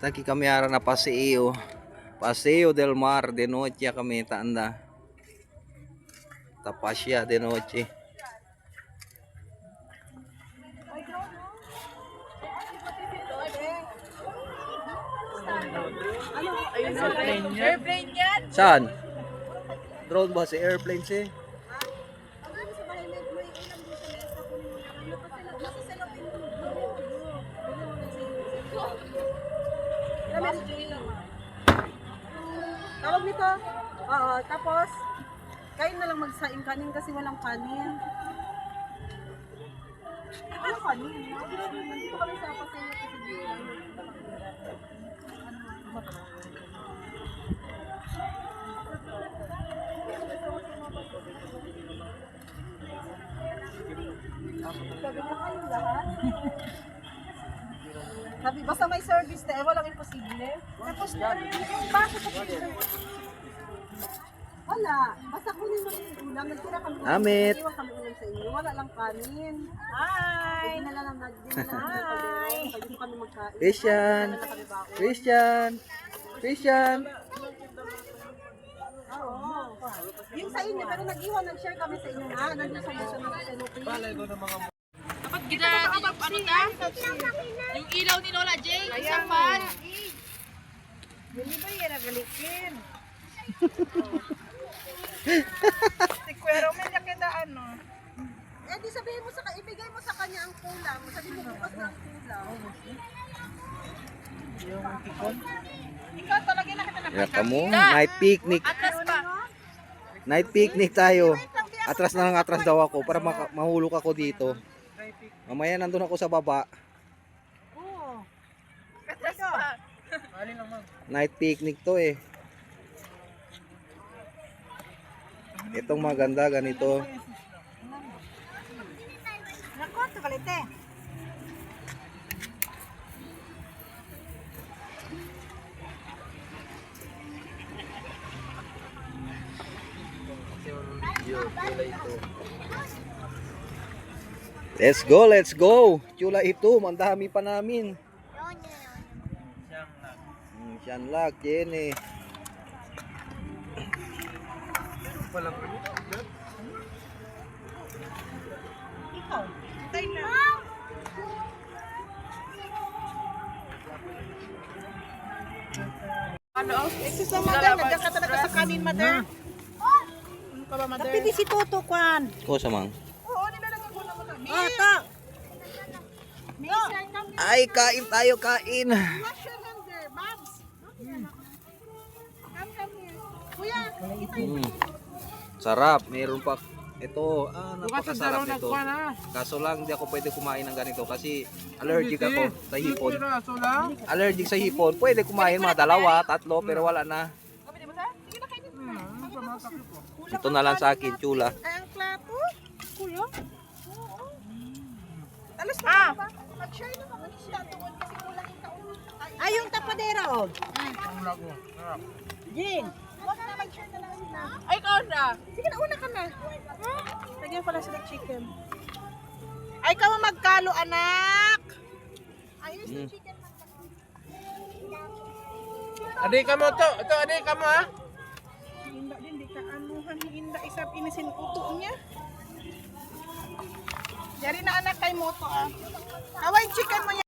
Aquí kami ara na paseo. Paseo del Mar de noche kami tanda. Tapasya de noche. Airplane yan? Saan? Drone ba si airplane si? Tawag nito? Oo, tapos kain na lang magsaing kanin kasi walang kanin. Walang kanin. Nandito kami sa pasaya kasi sabi na kayong lahat. Sabi, basta may service na, walang imposible. Tapos, yung baso sa pizza. Wala. Basta kunin mo yung ulam. Nagtira kami. Amit. Iwan kami ulam sa inyo. Wala lang kanin. Hi! Pwede na lang Hi! Pwede kami magkain. Christian. Christian. Christian. Oo. Yung sa inyo, pero nag-iwan, nag-share kami sa inyo. Nandun sa mission ng SNOP. Dapat gina yung ano ta? Yung ilaw ni Lola Jay, isang pan. Hindi ba yung nagalikin? Tikwero, may nakita ano. Eh di sabihin mo ibigay mo sa kanya ang kulang. Sabihin mo bukas na ang kulang. Yung tikon? Ikaw talaga nakita na Ya kamo, night picnic. Atlas pa. Night picnic tayo. Atras na lang atras daw ako para mahulog ako dito. Mamaya nandun ako sa baba. Oo. Atlas pa. Night picnic to eh. Itong maganda ganito. Nako, ito kalite. Let's go, let's go. Chula ito, mandami pa namin. Siyanlag, Jenny. Ikaw, tayo na. Ano? Ito sa mother, nagka ka talaga sa kanin, mother. Ano ka ba, mother? Tapi di si Toto, Kwan. Ko samang. Oo, nilalagay ko na muna. Ata! Ay, kain tayo, kain. Wash your hand there, Babs. Come here. Kuya, kita yung Sarap, meron pa. Ito, napakasarap nito. Kaso lang, hindi ako pwede kumain ng ganito kasi allergic ako sa hipon. Allergic sa hipon, pwede kumain mga dalawa, tatlo, pero wala na. Ito na lang sa akin, chula. Ay, ang plato. Kuya? Alas na ba? Mag-share na kami siya tungkol kasi kulang yung taon. Ay, yung tapadera, oh. Jing. Huwag na mag-share na lang sila. Ay, ikaw na. Sige na, una ka na. Lagyan pala sila chicken. Ay, ikaw ang magkalo, anak. Ayos yung chicken. Adik ka mo to. Ito, adik ka mo ha. Hinda din, di ka anuhan. Hinda, isap inisin uto niya. Yari na anak kay Moto ah. Kaway chicken mo